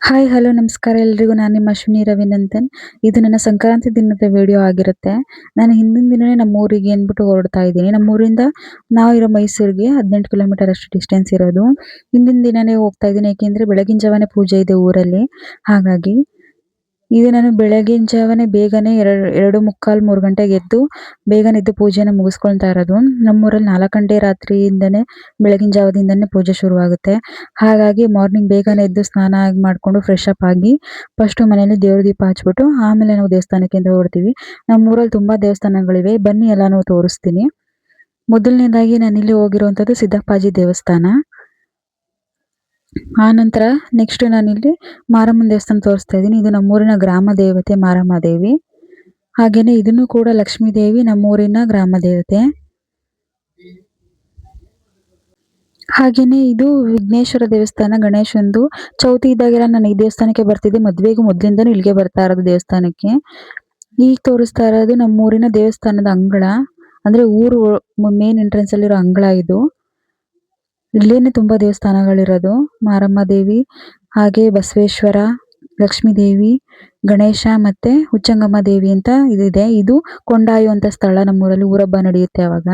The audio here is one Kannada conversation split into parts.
ಹಾಯ್ ಹಲೋ ನಮಸ್ಕಾರ ಎಲ್ರಿಗೂ ನಾನು ನಿಮ್ಮ ಅಶ್ವಿನಿ ರವಿನಂದನ್. ಇದು ನನ್ನ ಸಂಕ್ರಾಂತಿ ದಿನದ ವಿಡಿಯೋ ಆಗಿರುತ್ತೆ. ನಾನು ಹಿಂದಿನ ದಿನವೇ ನಮ್ಮ ಊರಿಗೆ ಅಂದ್ಬಿಟ್ಟು ಹೊರಡ್ತಾ ಇದ್ದೀನಿ. ನಮ್ಮೂರಿಂದ ನಾವಿರೋ ಮೈಸೂರಿಗೆ 18 ಕಿಲೋಮೀಟರ್ ಅಷ್ಟು ಡಿಸ್ಟೆನ್ಸ್ ಇರೋದು. ಹಿಂದಿನ ದಿನನೇ ಹೋಗ್ತಾ ಇದ್ದೀನಿ ಏಕೆಂದರೆ ಬೆಳಗಿನ ಜಾವನೇ ಪೂಜೆ ಇದೆ ಊರಲ್ಲಿ. ಹಾಗಾಗಿ ಇದು ನಾನು ಬೆಳಗಿನ ಜಾವನೇ ಬೇಗನೆ 2:45 3 ಗಂಟೆಗೆ ಎದ್ದು ಬೇಗನೆ ಎದ್ದು ಪೂಜೆನ ಮುಗಿಸ್ಕೊಳ್ತಾ ಇರೋದು. ನಮ್ಮೂರಲ್ಲಿ 4 ಗಂಟೆ ರಾತ್ರಿಯಿಂದನೇ ಬೆಳಗಿನ ಜಾವದಿಂದನೇ ಪೂಜೆ ಶುರುವಾಗುತ್ತೆ. ಹಾಗಾಗಿ ಮಾರ್ನಿಂಗ್ ಬೇಗನೆ ಎದ್ದು ಸ್ನಾನ ಮಾಡಿಕೊಂಡು ಫ್ರೆಶ್ ಅಪ್ ಆಗಿ ಫಸ್ಟು ಮನೆಯಲ್ಲಿ ದೇವ್ರ ದೀಪ ಹಚ್ಬಿಟ್ಟು ಆಮೇಲೆ ನಾವು ದೇವಸ್ಥಾನಕ್ಕೆ ಅಂತ ಹೊರಡ್ತೀವಿ. ನಮ್ಮೂರಲ್ಲಿ ತುಂಬಾ ದೇವಸ್ಥಾನಗಳಿವೆ, ಬನ್ನಿ ಎಲ್ಲಾನು ತೋರಿಸ್ತೀನಿ. ಮೊದಲನೇದಾಗಿ ನಾನಿಲ್ಲಿ ಹೋಗಿರುವಂಥದ್ದು ಸಿದ್ದಪ್ಪಾಜಿ ದೇವಸ್ಥಾನ. ಆನಂತರ ನೆಕ್ಸ್ಟ್ ನಾನಿಲ್ಲಿ ಮಾರಮ್ಮನ ದೇವಸ್ಥಾನ ತೋರಿಸ್ತಾ ಇದ್ದೀನಿ. ಇದು ನಮ್ಮೂರಿನ ಗ್ರಾಮ ದೇವತೆ ಮಾರಮ್ಮ ದೇವಿ. ಹಾಗೇನೆ ಇದನ್ನು ಕೂಡ ಲಕ್ಷ್ಮೀ ದೇವಿ ನಮ್ಮೂರಿನ ಗ್ರಾಮ ದೇವತೆ. ಹಾಗೇನೆ ಇದು ವಿಘ್ನೇಶ್ವರ ದೇವಸ್ಥಾನ ಗಣೇಶಂದು. ಚೌತಿ ಇದ್ದಾಗೆಲ್ಲ ನಾನು ಈ ದೇವಸ್ಥಾನಕ್ಕೆ ಬರ್ತಿದ್ದೆ. ಮದುವೆಗೂ ಮೊದಲಿಂದನೂ ಇಲ್ಲಿಗೆ ಬರ್ತಾ ಇರೋದು ದೇವಸ್ಥಾನಕ್ಕೆ. ಈಗ ತೋರಿಸ್ತಾ ಇರೋದು ನಮ್ಮೂರಿನ ದೇವಸ್ಥಾನದ ಅಂಗಳ, ಅಂದ್ರೆ ಊರು ಮೇನ್ ಎಂಟ್ರೆನ್ಸ್ ಅಲ್ಲಿರೋ ಅಂಗಳ ಇದು. ಇಲ್ಲೇನೆ ತುಂಬಾ ದೇವಸ್ಥಾನಗಳಿರೋದು. ಮಾರಮ್ಮ ದೇವಿ, ಹಾಗೆ ಬಸವೇಶ್ವರ, ಲಕ್ಷ್ಮೀ ದೇವಿ, ಗಣೇಶ ಮತ್ತೆ ಹುಚ್ಚಂಗಮ್ಮ ದೇವಿ ಅಂತ ಇದಿದೆ. ಇದು ಕೊಂಡಾಯುವಂತ ಸ್ಥಳ, ನಮ್ಮೂರಲ್ಲಿ ಊರಬ್ಬ ನಡೆಯುತ್ತೆ ಅವಾಗ.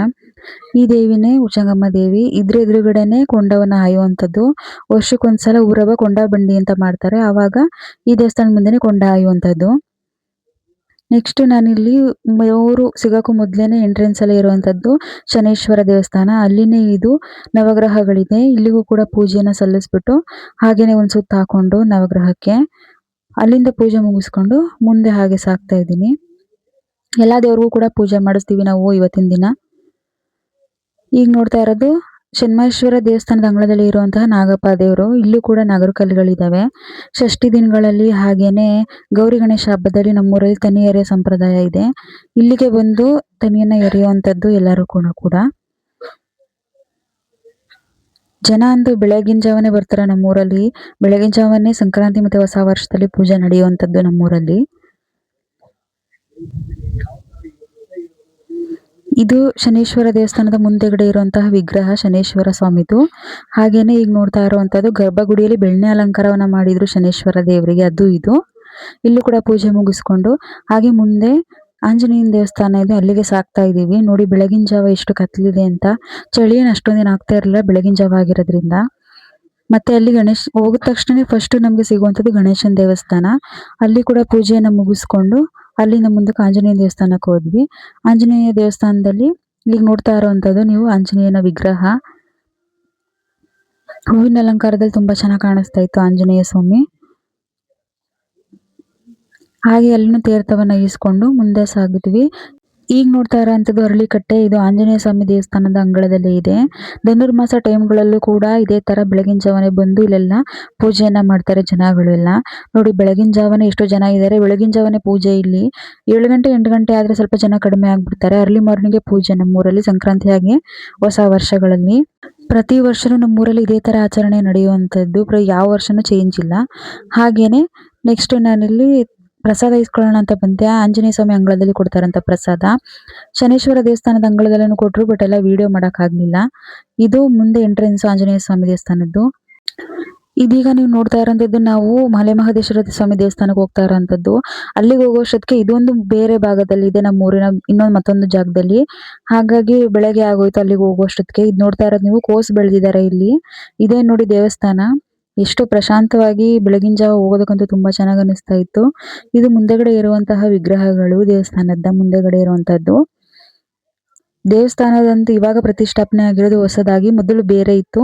ಈ ದೇವಿನೇ ಹುಚ್ಚಂಗಮ್ಮ ದೇವಿ. ಇದ್ರ ಎದುರುಗಡೆನೆ ಕೊಂಡವನ್ನ ಹಾಯುವಂಥದ್ದು. ವರ್ಷಕ್ಕೊಂದ್ಸಲ ಊರಬ್ಬ ಕೊಂಡ ಬಂಡಿ ಅಂತ ಮಾಡ್ತಾರೆ, ಆವಾಗ ಈ ದೇವಸ್ಥಾನದ ಮುಂದೆನೆ ಕೊಂಡ ಹಾಯುವಂಥದ್ದು. ನೆಕ್ಸ್ಟ್ ನಾನಿಲ್ಲಿ ಊರು ಸಿಗಕ್ಕೂ ಮೊದಲೇನೆ ಎಂಟ್ರೆನ್ಸ್ ಅಲ್ಲಿ ಇರುವಂತದ್ದು ಶನೇಶ್ವರ ದೇವಸ್ಥಾನ. ಅಲ್ಲಿನೇ ಇದು ನವಗ್ರಹಗಳಿದೆ. ಇಲ್ಲಿಗೂ ಕೂಡ ಪೂಜೆನ ಸಲ್ಲಿಸ್ಬಿಟ್ಟು ಹಾಗೇನೆ ಒಂದ್ ಸುತ್ತ ಹಾಕೊಂಡು ನವಗ್ರಹಕ್ಕೆ ಅಲ್ಲಿಂದ ಪೂಜೆ ಮುಗಿಸ್ಕೊಂಡು ಮುಂದೆ ಹಾಗೆ ಸಾಕ್ತಾ ಇದ್ದೀನಿ. ಎಲ್ಲಾ ದೇವ್ರಿಗೂ ಕೂಡ ಪೂಜೆ ಮಾಡಿಸ್ತೀವಿ ನಾವು ಇವತ್ತಿನ ದಿನ. ಈಗ ನೋಡ್ತಾ ಇರೋದು ಶನ್ಮೇಶ್ವರ ದೇವಸ್ಥಾನದ ಅಂಗಳದಲ್ಲಿ ಇರುವಂತಹ ನಾಗಪ್ಪ ದೇವರು. ಇಲ್ಲೂ ಕೂಡ ನಾಗರಕಲ್ಲುಗಳಿದಾವೆ. ಷಷ್ಠಿ ದಿನಗಳಲ್ಲಿ ಹಾಗೇನೆ ಗೌರಿ ಗಣೇಶ ಹಬ್ಬದಲ್ಲಿ ನಮ್ಮೂರಲ್ಲಿ ತನಿ ಎರೆಯೋ ಸಂಪ್ರದಾಯ ಇದೆ. ಇಲ್ಲಿಗೆ ಬಂದು ತನಿಯನ್ನ ಎರೆಯುವಂಥದ್ದು ಎಲ್ಲರೂ ಕೂಡ. ಜನ ಅಂತೂ ಬೆಳಗಿನ ಜಾವನೇ ಬರ್ತಾರೆ ನಮ್ಮೂರಲ್ಲಿ. ಬೆಳಗಿನ ಜಾವನೇ ಸಂಕ್ರಾಂತಿ ಮತ್ತೆ ಹೊಸ ವರ್ಷದಲ್ಲಿ ಪೂಜೆ ನಡೆಯುವಂಥದ್ದು ನಮ್ಮೂರಲ್ಲಿ. ಇದು ಶನೇಶ್ವರ ದೇವಸ್ಥಾನದ ಮುಂದೆಗಡೆ ಇರುವಂತಹ ವಿಗ್ರಹ ಶನೇಶ್ವರ ಸ್ವಾಮಿದು. ಹಾಗೇನೆ ಈಗ ನೋಡ್ತಾ ಇರುವಂತದ್ದು ಗರ್ಭಗುಡಿಯಲ್ಲಿ ಬೆಳ್ಳಿ ಅಲಂಕಾರವನ್ನ ಮಾಡಿದ್ರು ಶನೇಶ್ವರ ದೇವರಿಗೆ, ಅದು ಇದು. ಇಲ್ಲೂ ಕೂಡ ಪೂಜೆ ಮುಗಿಸ್ಕೊಂಡು ಹಾಗೆ ಮುಂದೆ ಆಂಜನೇಯನ ದೇವಸ್ಥಾನ ಇದೆ, ಅಲ್ಲಿಗೆ ಸಾಕ್ತಾ ಇದೀವಿ. ನೋಡಿ ಬೆಳಗಿನ ಜಾವ ಎಷ್ಟು ಕತ್ಲಿದೆ ಅಂತ. ಚಳಿ ಏನು ಅಷ್ಟೊಂದೇನು ಆಗ್ತಾ ಇರಲಿಲ್ಲ ಬೆಳಗಿನ ಜಾವ ಆಗಿರೋದ್ರಿಂದ. ಮತ್ತೆ ಅಲ್ಲಿ ಗಣೇಶ್ ಹೋಗಿದ ತಕ್ಷಣ ಫಸ್ಟ್ ನಮ್ಗೆ ಸಿಗುವಂಥದ್ದು ಗಣೇಶನ ದೇವಸ್ಥಾನ. ಅಲ್ಲಿ ಕೂಡ ಪೂಜೆಯನ್ನ ಮುಗಿಸ್ಕೊಂಡು ಅಲ್ಲಿಂದ ಮುಂದಕ್ಕೆ ಆಂಜನೇಯ ದೇವಸ್ಥಾನಕ್ಕೆ ಹೋದ್ವಿ. ಆಂಜನೇಯ ದೇವಸ್ಥಾನದಲ್ಲಿ ಈಗ ನೋಡ್ತಾ ಇರುವಂತದ್ದು ನೀವು ಆಂಜನೇಯನ ವಿಗ್ರಹ. ಹೂವಿನ ಅಲಂಕಾರದಲ್ಲಿ ತುಂಬಾ ಚೆನ್ನಾಗಿ ಕಾಣಿಸ್ತಾ ಇತ್ತು ಆಂಜನೇಯ ಸ್ವಾಮಿ. ಹಾಗೆ ಅಲ್ಲಿನ ತೀರ್ಥವನ್ನ ಈಸ್ಕೊಂಡು ಮುಂದೆ ಸಾಗಿದ್ವಿ. ಈಗ ನೋಡ್ತಾ ಇರೋಂಥದ್ದು ಅರಳಿಕಟ್ಟೆ. ಇದು ಆಂಜನೇಯ ಸ್ವಾಮಿ ದೇವಸ್ಥಾನದ ಅಂಗಳದಲ್ಲಿ ಇದೆ. ಧನುರ್ಮಾಸ ಟೈಮ್ಗಳಲ್ಲೂ ಕೂಡ ಇದೇ ತರ ಬೆಳಗಿನ ಜಾವನೆ ಬಂದು ಇಲ್ಲೆಲ್ಲ ಪೂಜೆಯನ್ನ ಮಾಡ್ತಾರೆ ಜನಗಳೆಲ್ಲ. ನೋಡಿ ಬೆಳಗಿನ ಜಾವನೆ ಎಷ್ಟು ಜನ ಇದ್ದಾರೆ. ಬೆಳಗಿನ ಜಾವನೆ ಪೂಜೆ ಇಲ್ಲಿ 7 ಗಂಟೆ 8 ಗಂಟೆ ಆದ್ರೆ ಸ್ವಲ್ಪ ಜನ ಕಡಿಮೆ ಆಗ್ಬಿಡ್ತಾರೆ. ಅರ್ಲಿ ಮಾರ್ನಿಂಗ್ ಪೂಜೆ ನಮ್ಮೂರಲ್ಲಿ ಸಂಕ್ರಾಂತಿಯಾಗಿ ಹೊಸ ವರ್ಷಗಳಲ್ಲಿ. ಪ್ರತಿ ವರ್ಷನೂ ನಮ್ಮೂರಲ್ಲಿ ಇದೇ ತರ ಆಚರಣೆ ನಡೆಯುವಂಥದ್ದು. ಯಾವ ವರ್ಷನೂ ಚೇಂಜ್ ಇಲ್ಲ. ಹಾಗೇನೆ ನೆಕ್ಸ್ಟ್ ನಾನಿಲ್ಲಿ ಪ್ರಸಾದ ಇಸ್ಕೊಳ್ಳೋಣ ಅಂತ ಬಂದೆ. ಆಂಜನೇಯ ಸ್ವಾಮಿ ಅಂಗಳದಲ್ಲಿ ಕೊಡ್ತಾರಂತ ಪ್ರಸಾದ. ಶನೇಶ್ವರ ದೇವಸ್ಥಾನದ ಅಂಗಳದಲ್ಲೂ ಕೊಟ್ರು, ಬಟ್ ಎಲ್ಲ ವಿಡಿಯೋ ಮಾಡಕ್ ಆಗ್ಲಿಲ್ಲ. ಇದು ಮುಂದೆ ಎಂಟ್ರೆನ್ಸ್ ಆಂಜನೇಯ ಸ್ವಾಮಿ ದೇವಸ್ಥಾನದ್ದು. ಇದೀಗ ನೀವು ನೋಡ್ತಾ ಇರೋಂಥದ್ದು ನಾವು ಮಲೆ ಮಹದೇಶ್ವರ ಸ್ವಾಮಿ ದೇವಸ್ಥಾನಕ್ಕೆ ಹೋಗ್ತಾ ಇರೋಂಥದ್ದು. ಅಲ್ಲಿಗೆ ಹೋಗೋಷ್ಟೊತ್ತಿಗೆ ಇದೊಂದು ಬೇರೆ ಭಾಗದಲ್ಲಿ ಇದೆ, ನಮ್ಮ ಊರಿನ ಮತ್ತೊಂದು ಜಾಗದಲ್ಲಿ. ಹಾಗಾಗಿ ಬೆಳಗ್ಗೆ ಆಗೋಯ್ತು ಅಲ್ಲಿಗೆ ಹೋಗೋಷ್ಟೊತ್ತಿಗೆ. ಇದು ನೋಡ್ತಾ ಇರೋದು ನೀವು ಕೋಸ್ ಬೆಳೆದಿದ್ದಾರೆ ಇಲ್ಲಿ. ಇದೇ ನೋಡಿ ದೇವಸ್ಥಾನ. ಎಷ್ಟು ಪ್ರಶಾಂತವಾಗಿ ಬೆಳಗಿನ ಜಾವ ಹೋಗೋದಕ್ಕಂತೂ ತುಂಬಾ ಚೆನ್ನಾಗಿ ಅನಿಸ್ತಾ ಇತ್ತು. ಇದು ಮುಂದೆಗಡೆ ಇರುವಂತಹ ವಿಗ್ರಹಗಳು ದೇವಸ್ಥಾನದ ಮುಂದೆಗಡೆ ಇರುವಂತದ್ದು. ದೇವಸ್ಥಾನದಂತೂ ಇವಾಗ ಪ್ರತಿಷ್ಠಾಪನೆ ಆಗಿರೋದು ಹೊಸದಾಗಿ, ಮೊದಲು ಬೇರೆ ಇತ್ತು.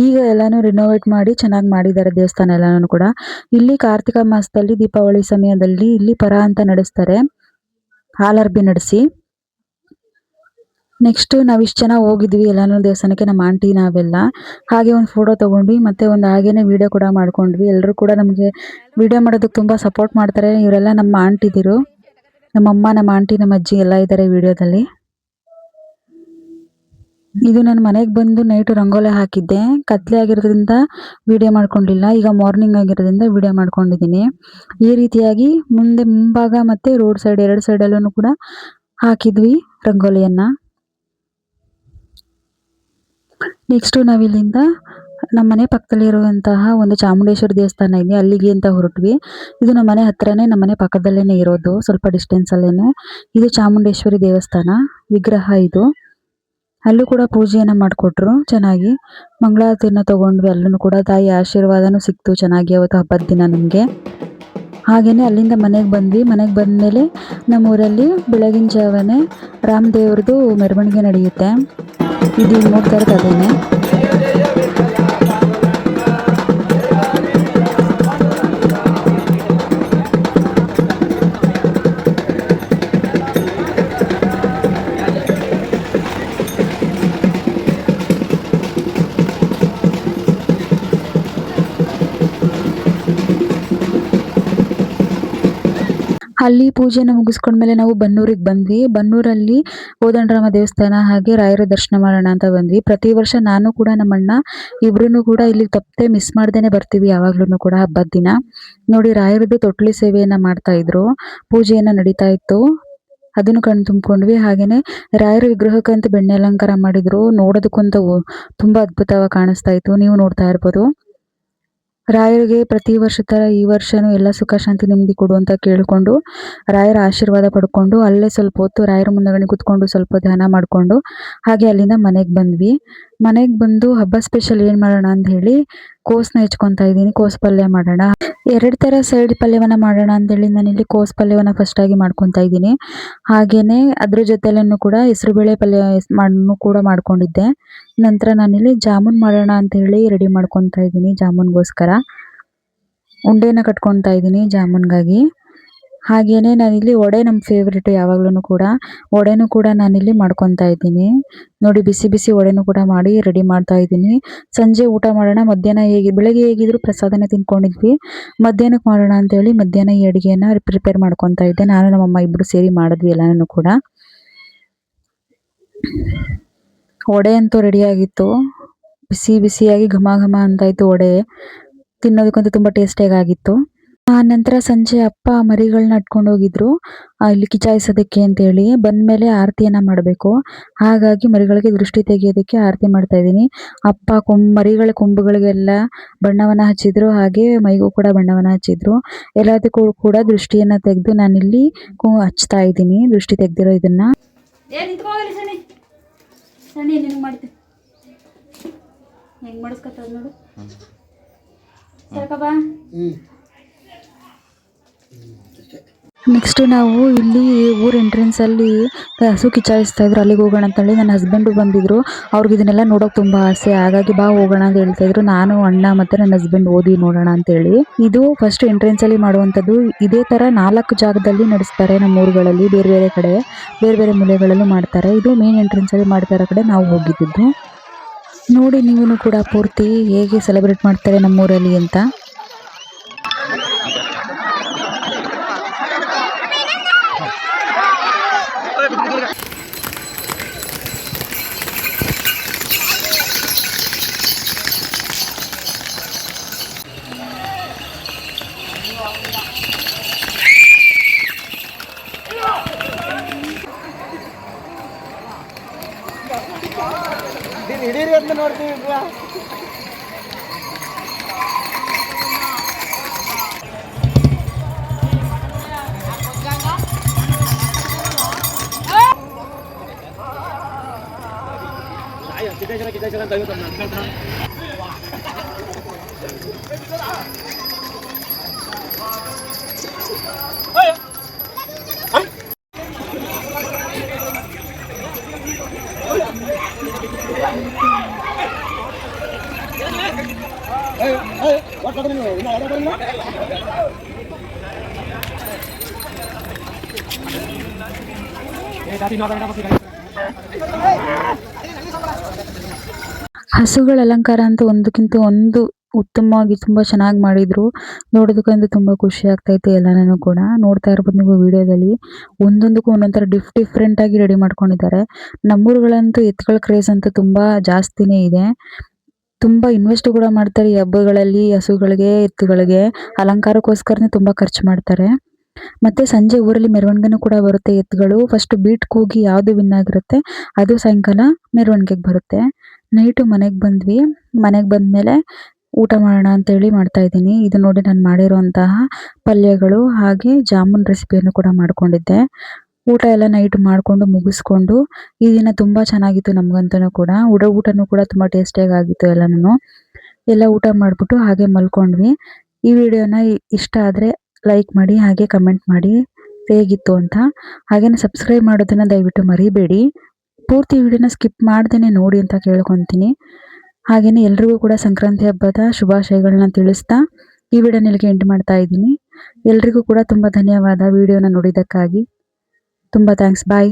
ಈಗ ಎಲ್ಲಾನು ರಿನೋವೇಟ್ ಮಾಡಿ ಚೆನ್ನಾಗಿ ಮಾಡಿದ್ದಾರೆ ದೇವಸ್ಥಾನ ಎಲ್ಲಾನು ಕೂಡ. ಇಲ್ಲಿ ಕಾರ್ತಿಕ ಮಾಸದಲ್ಲಿ ದೀಪಾವಳಿ ಸಮಯದಲ್ಲಿ ಇಲ್ಲಿ ಪರ ಅಂತ ನಡೆಸ್ತಾರೆ, ಹಾಲರ್ಬಿ ನಡೆಸಿ. ನೆಕ್ಸ್ಟ್ ನಾವ್ ಇಷ್ಟು ಜನ ಹೋಗಿದ್ವಿ ಎಲ್ಲಾನು ದೇವಸ್ಥಾನಕ್ಕೆ, ನಮ್ಮ ಆಂಟಿ ನಾವೆಲ್ಲ. ಹಾಗೆ ಒಂದು ಫೋಟೋ ತಗೊಂಡ್ವಿ, ಮತ್ತೆ ಒಂದು ಹಾಗೇನೆ ವಿಡಿಯೋ ಕೂಡ ಮಾಡ್ಕೊಂಡ್ವಿ. ಎಲ್ಲರೂ ಕೂಡ ನಮಗೆ ವಿಡಿಯೋ ಮಾಡೋದಕ್ಕೆ ತುಂಬಾ ಸಪೋರ್ಟ್ ಮಾಡ್ತಾರೆ. ಇವರೆಲ್ಲ ನಮ್ಮ ಆಂಟಿದಿರು, ನಮ್ಮಮ್ಮ, ನಮ್ಮ ಆಂಟಿ, ನಮ್ಮ ಅಜ್ಜಿ ಎಲ್ಲ ಇದ್ದಾರೆ ವಿಡಿಯೋದಲ್ಲಿ. ಇದು ನಾನು ಮನೆಗೆ ಬಂದು ನೈಟ್ ರಂಗೋಲಿ ಹಾಕಿದ್ದೆ. ಕತ್ಲೆ ಆಗಿರೋದ್ರಿಂದ ವಿಡಿಯೋ ಮಾಡ್ಕೊಂಡಿಲ್ಲ. ಈಗ ಮಾರ್ನಿಂಗ್ ಆಗಿರೋದ್ರಿಂದ ವಿಡಿಯೋ ಮಾಡ್ಕೊಂಡಿದ್ದೀನಿ. ಈ ರೀತಿಯಾಗಿ ಮುಂದೆ ಮುಂಭಾಗ ಮತ್ತೆ ರೋಡ್ ಸೈಡ್ 2 ಸೈಡಲ್ಲೂ ಕೂಡ ಹಾಕಿದ್ವಿ ರಂಗೋಲಿಯನ್ನ. ನೆಕ್ಸ್ಟ್ ನಾವಿಲ್ಲಿಂದ ನಮ್ಮ ಮನೆ ಪಕ್ಕದಲ್ಲಿ ಇರುವಂತಹ ಒಂದು ಚಾಮುಂಡೇಶ್ವರಿ ದೇವಸ್ಥಾನ ಇದೆ, ಅಲ್ಲಿಗೆ ಅಂತ ಹೊರಟ್ವಿ. ಇದು ನಮ್ಮ ಮನೆ ಹತ್ರನೇ, ನಮ್ಮ ಮನೆ ಪಕ್ಕದಲ್ಲೇನೆ ಇರೋದು, ಸ್ವಲ್ಪ ಡಿಸ್ಟೆನ್ಸ್ ಅಲ್ಲೇನೆ. ಇದು ಚಾಮುಂಡೇಶ್ವರಿ ದೇವಸ್ಥಾನ ವಿಗ್ರಹ ಇದು. ಅಲ್ಲೂ ಕೂಡ ಪೂಜೆಯನ್ನ ಮಾಡಿಕೊಟ್ರು ಚೆನ್ನಾಗಿ. ಮಂಗಳಾರತಿಯನ್ನ ತಗೊಂಡ್ವಿ. ಅಲ್ಲೂ ಕೂಡ ತಾಯಿ ಆಶೀರ್ವಾದನೂ ಸಿಕ್ತು ಚೆನ್ನಾಗಿ ಅವತ್ತು ಹಬ್ಬದ ದಿನ ನಮಗೆ. ಹಾಗೇನೆ ಅಲ್ಲಿಂದ ಮನೆಗೆ ಬಂದ್ವಿ. ಮನೆಗೆ ಬಂದಮೇಲೆ ನಮ್ಮೂರಲ್ಲಿ ಬೆಳಗಿನ ಜಾವನೇ ರಾಮದೇವ್ರದ್ದು ಮೆರವಣಿಗೆ ನಡೆಯುತ್ತೆ. ಇದು ನೋಡ್ತಾ ಇರೋದು ಅದೇನೆ. ಅಲ್ಲಿ ಪೂಜೆನ ಮುಗಿಸ್ಕೊಂಡ್ಮೇಲೆ ನಾವು ಬನ್ನೂರಿಗೆ ಬಂದ್ವಿ. ಬನ್ನೂರಲ್ಲಿ ಕೋದಂಡರಾಮ ದೇವಸ್ಥಾನ ಹಾಗೆ ರಾಯರ ದರ್ಶನ ಮಾಡೋಣ ಅಂತ ಬಂದ್ವಿ. ಪ್ರತಿ ವರ್ಷ ನಾನು ಕೂಡ ನಮ್ಮಣ್ಣ ಇಬ್ರು ಕೂಡ ಇಲ್ಲಿ ತಪ್ಪದೆ ಮಿಸ್ ಮಾಡ್ದೇನೆ ಬರ್ತೀವಿ ಯಾವಾಗ್ಲೂ ಕೂಡ ಹಬ್ಬದ ದಿನ. ನೋಡಿ ರಾಯರದ್ದು ತೊಟ್ಲಿ ಸೇವೆಯನ್ನ ಮಾಡ್ತಾ ಇದ್ರು, ಪೂಜೆಯನ್ನ ನಡೀತಾ ಇತ್ತು, ಅದನ್ನು ಕಣ್ ತುಂಬ್ಕೊಂಡ್ವಿ. ಹಾಗೇನೆ ರಾಯರ ವಿಗ್ರಹಕ್ಕಂತೂ ಬೆಣ್ಣೆ ಅಲಂಕಾರ ಮಾಡಿದ್ರು, ನೋಡೋದಕ್ಕಂತೂ ತುಂಬಾ ಅದ್ಭುತವಾಗಿ ಕಾಣಿಸ್ತಾ ಇತ್ತು. ನೀವು ನೋಡ್ತಾ ಇರ್ಬೋದು. ರಾಯರಿಗೆ ಪ್ರತಿ ವರ್ಷ ತರ ಈ ವರ್ಷನೂ ಎಲ್ಲ ಸುಖ ಶಾಂತಿ ನೆಮ್ಮದಿ ಕೊಡು ಅಂತ ಕೇಳ್ಕೊಂಡು ರಾಯರ ಆಶೀರ್ವಾದ ಪಡ್ಕೊಂಡು ಅಲ್ಲೇ ಸ್ವಲ್ಪ ಹೊತ್ತು ರಾಯರ ಮುಂದಗಡೆ ಕುತ್ಕೊಂಡು ಸ್ವಲ್ಪ ಧ್ಯಾನ ಮಾಡ್ಕೊಂಡು ಹಾಗೆ ಅಲ್ಲಿಂದ ಮನೆಗೆ ಬಂದ್ವಿ. ಮನೆಗೆ ಬಂದು ಹಬ್ಬ ಸ್ಪೆಷಲ್ ಏನ್ ಮಾಡೋಣ ಅಂತ ಹೇಳಿ ಕೋಸ್ನ ಹೆಚ್ಕೊಂತಾ ಇದ್ದೀನಿ. ಕೋಸ್ ಪಲ್ಯ ಮಾಡೋಣ, 2 ತರ ಸೈಡ್ ಪಲ್ಯವನ್ನ ಮಾಡೋಣ ಅಂತ ಹೇಳಿ ನಾನಿಲ್ಲಿ ಕೋಸ್ ಪಲ್ಯವನ್ನ ಫಸ್ಟ್ ಆಗಿ ಮಾಡ್ಕೊಂತಾ ಇದ್ದೀನಿ. ಹಾಗೇನೆ ಅದ್ರ ಜೊತೆಲೂ ಕೂಡ ಹೆಸರುಬೇಳೆ ಪಲ್ಯ ಕೂಡ ಮಾಡ್ಕೊಂಡಿದ್ದೆ. ನಂತರ ನಾನಿಲ್ಲಿ ಜಾಮೂನ್ ಮಾಡೋಣ ಅಂತ ಹೇಳಿ ರೆಡಿ ಮಾಡ್ಕೊತಾ ಇದ್ದೀನಿ. ಜಾಮೂನ್ಗೋಸ್ಕರ ಉಂಡೆನ ಕಟ್ಕೊತಾ ಇದ್ದೀನಿ ಜಾಮೂನ್ಗಾಗಿ. ಹಾಗೇನೆ ನಾನಿಲ್ಲಿ ವಡೆ ನಮ್ಮ ಫೇವ್ರೇಟ್ ಯಾವಾಗ್ಲೂ ಕೂಡ, ವಡೆನೂ ಕೂಡ ನಾನಿಲ್ಲಿ ಮಾಡ್ಕೊತಾ ಇದ್ದೀನಿ. ನೋಡಿ ಬಿಸಿ ಬಿಸಿ ವಡೆನೂ ಕೂಡ ಮಾಡಿ ರೆಡಿ ಮಾಡ್ತಾ ಇದ್ದೀನಿ. ಸಂಜೆ ಊಟ ಮಾಡೋಣ, ಮಧ್ಯಾಹ್ನ ಬೆಳಗ್ಗೆ ಹೇಗಿದ್ರು ಪ್ರಸಾದನೇ ತಿನ್ಕೊಂಡಿದ್ವಿ, ಮಧ್ಯಾಹ್ನಕ್ಕೆ ಮಾಡೋಣ ಅಂತ ಹೇಳಿ ಮಧ್ಯಾಹ್ನ ಈ ಅಡುಗೆನ ಪ್ರಿಪೇರ್ ಮಾಡ್ಕೊತಾ ಇದ್ದೆ. ನಾನು ನಮ್ಮಮ್ಮ ಇಬ್ರು ಸೇರಿ ಮಾಡಿದ್ವಿ ಎಲ್ಲಾನು ಕೂಡ. ವಡೆ ಅಂತೂ ರೆಡಿ ಆಗಿತ್ತು, ಬಿಸಿ ಬಿಸಿಯಾಗಿ ಘಮ ಘಮ ಅಂತ ಇತ್ತು ವಡೆ, ತಿನ್ನೋದಕ್ಕಂತೂ ತುಂಬಾ ಟೇಸ್ಟಿಯಾಗಿ ಆಗಿತ್ತು. ನಂತರ ಸಂಜೆ ಅಪ್ಪ ಮರಿಗಳನ್ನ ಇಟ್ಕೊಂಡು ಹೋಗಿದ್ರು ಇಲ್ಲಿ ಕಿಚಾಯಿಸೋದಕ್ಕೆ ಅಂತ ಹೇಳಿ. ಬಂದ್ಮೇಲೆ ಆರತಿಯನ್ನ ಮಾಡಬೇಕು, ಹಾಗಾಗಿ ಮರಿಗಳಿಗೆ ದೃಷ್ಟಿ ತೆಗೆಯೋದಕ್ಕೆ ಆರತಿ ಮಾಡ್ತಾ ಇದ್ದೀನಿ. ಅಪ್ಪ ಮರಿಗಳ ಕೊಂಬುಗಳಿಗೆಲ್ಲ ಬಣ್ಣವನ್ನ ಹಚ್ಚಿದ್ರು, ಹಾಗೆ ಮೈಗೂ ಕೂಡ ಬಣ್ಣವನ್ನ ಹಚ್ಚಿದ್ರು. ಎಲ್ಲದಕ್ಕೂ ಕೂಡ ದೃಷ್ಟಿಯನ್ನ ತೆಗೆದು ನಾನಿಲ್ಲಿ ಹಚ್ತಾ ಇದ್ದೀನಿ, ದೃಷ್ಟಿ ತೆಗ್ದಿರೋ ಇದನ್ನ. ನೆಕ್ಸ್ಟ್ ನಾವು ಇಲ್ಲಿ ಊರ್ ಎಂಟ್ರೆನ್ಸ್ ಅಲ್ಲಿ ಹಸು ಕಿಚಾಯಿಸ್ತಾ ಇದ್ರು, ಅಲ್ಲಿಗೆ ಹೋಗೋಣ ಅಂತ ಹೇಳಿ ನನ್ನ ಹಸ್ಬೆಂಡ್ ಬಂದಿದ್ರು. ಅವ್ರಿಗೆ ಇದನ್ನೆಲ್ಲ ನೋಡೋಕೆ ತುಂಬಾ ಆಸೆ, ಹಾಗಾಗಿ ಬಾ ಹೋಗೋಣ ಅಂತ ಹೇಳ್ತಾ ಇದ್ರು. ನಾನು ಅಣ್ಣ ಮತ್ತೆ ನನ್ನ ಹಸ್ಬೆಂಡ್ ಓದಿ ನೋಡೋಣ ಅಂತ ಹೇಳಿ. ಇದು ಫಸ್ಟ್ ಎಂಟ್ರೆನ್ಸ್ ಅಲ್ಲಿ ಮಾಡುವಂತದ್ದು. ಇದೇ ತರ 4 ಜಾಗದಲ್ಲಿ ನಡೆಸ್ತಾರೆ ನಮ್ಮ ಊರುಗಳಲ್ಲಿ, ಬೇರೆ ಬೇರೆ ಕಡೆ ಬೇರೆ ಬೇರೆ ಮೂಲೆಗಳಲ್ಲೂ ಮಾಡ್ತಾರೆ. ಇದು ಮೇನ್ ಎಂಟ್ರೆನ್ಸ್ ಅಲ್ಲಿ ಮಾಡ್ತಾರ ಕಡೆ ನಾವು ಹೋಗಿದ್ದು. ನೋಡಿ ನೀವು ಕೂಡ ಪೂರ್ತಿ ಹೇಗೆ ಸೆಲೆಬ್ರೇಟ್ ಮಾಡ್ತಾರೆ ನಮ್ಮೂರಲ್ಲಿ ಅಂತ. ಹಿಡೀರಿ ಅಂತ ನೋಡ್ತೀವಿ. ಹಸುಗಳ ಅಲಂಕಾರ ಅಂತ ಒಂದಕ್ಕಿಂತ ಒಂದು ಉತ್ತಮವಾಗಿ ತುಂಬಾ ಚೆನ್ನಾಗಿ ಮಾಡಿದ್ರು. ನೋಡೋದಕ್ಕಂತೂ ತುಂಬಾ ಖುಷಿ ಆಗ್ತಾ ಇತ್ತು ಎಲ್ಲಾನು ಕೂಡ. ನೋಡ್ತಾ ಇರ್ಬೋದು ನೀವು ವಿಡಿಯೋದಲ್ಲಿ, ಒಂದೊಂದಕ್ಕೂ ಒಂದೊಂಥರ ಡಿಫ್ರೆಂಟ್ ಆಗಿ ರೆಡಿ ಮಾಡ್ಕೊಂಡಿದ್ದಾರೆ. ನಮ್ಮೂರುಗಳಂತೂ ಎತ್ತುಗಳ ಕ್ರೇಜ್ ಅಂತೂ ತುಂಬಾ ಜಾಸ್ತಿನೇ ಇದೆ. ತುಂಬಾ ಇನ್ವೆಸ್ಟ್ ಕೂಡ ಮಾಡ್ತಾರೆ ಈ ಹಬ್ಬಗಳಲ್ಲಿ. ಹಸುಗಳಿಗೆ ಎತ್ತುಗಳಿಗೆ ಅಲಂಕಾರಕ್ಕೋಸ್ಕರನೇ ತುಂಬಾ ಖರ್ಚು ಮಾಡ್ತಾರೆ. ಮತ್ತೆ ಸಂಜೆ ಊರಲ್ಲಿ ಮೆರವಣಿಗೆನೂ ಕೂಡ ಬರುತ್ತೆ ಎತ್ತುಗಳು. ಫಸ್ಟ್ ಬೀಟ್ ಕೂಗಿ ಯಾವುದು ವಿನ್ ಆಗಿರುತ್ತೆ ಅದು ಸಾಯಂಕಾಲ ಮೆರವಣಿಗೆಗೆ ಬರುತ್ತೆ. ನೈಟು ಮನೆಗೆ ಬಂದ್ವಿ. ಮನೆಗೆ ಬಂದ್ಮೇಲೆ ಊಟ ಮಾಡೋಣ ಅಂತೇಳಿ ಮಾಡ್ತಾ ಇದ್ದೀನಿ. ಇದು ನೋಡಿ ನಾನು ಮಾಡಿರುವಂತಹ ಪಲ್ಯಗಳು ಹಾಗೆ ಜಾಮೂನ್ ರೆಸಿಪಿಯನ್ನು ಕೂಡ ಮಾಡ್ಕೊಂಡಿದ್ದೆ. ಊಟ ಎಲ್ಲ ನೈಟ್ ಮಾಡ್ಕೊಂಡು ಮುಗಿಸ್ಕೊಂಡು ಈ ದಿನ ತುಂಬಾ ಚೆನ್ನಾಗಿತ್ತು ನಮ್ಗಂತೂ ಕೂಡ. ಊಟನೂ ಕೂಡ ತುಂಬಾ ಟೇಸ್ಟಿಯಾಗಿ ಆಗಿತ್ತು ಎಲ್ಲಾನು. ಎಲ್ಲ ಊಟ ಮಾಡ್ಬಿಟ್ಟು ಹಾಗೆ ಮಲ್ಕೊಂಡ್ವಿ. ಈ ವಿಡಿಯೋನ ಇಷ್ಟ ಆದರೆ ಲೈಕ್ ಮಾಡಿ ಹಾಗೆ ಕಮೆಂಟ್ ಮಾಡಿ ಹೇಗಿತ್ತು ಅಂತ. ಹಾಗೇನೆ ಸಬ್ಸ್ಕ್ರೈಬ್ ಮಾಡೋದನ್ನ ದಯವಿಟ್ಟು ಮರಿಬೇಡಿ. ಪೂರ್ತಿ ವಿಡಿಯೋನ ಸ್ಕಿಪ್ ಮಾಡ್ದೇನೆ ನೋಡಿ ಅಂತ ಕೇಳ್ಕೊತೀನಿ. ಹಾಗೇನೆ ಎಲ್ರಿಗೂ ಕೂಡ ಸಂಕ್ರಾಂತಿ ಹಬ್ಬದ ಶುಭಾಶಯಗಳನ್ನ ತಿಳಿಸ್ತಾ ಈ ವಿಡಿಯೋನ ಇಲ್ಲಿಗೆ ಎಂಡ್ ಮಾಡ್ತಾ ಇದ್ದೀನಿ. ಎಲ್ರಿಗೂ ಕೂಡ ತುಂಬಾ ಧನ್ಯವಾದ ವಿಡಿಯೋನ ನೋಡಿದ್ದಕ್ಕಾಗಿ. ತುಂಬಾ ಥ್ಯಾಂಕ್ಸ್. ಬಾಯ್.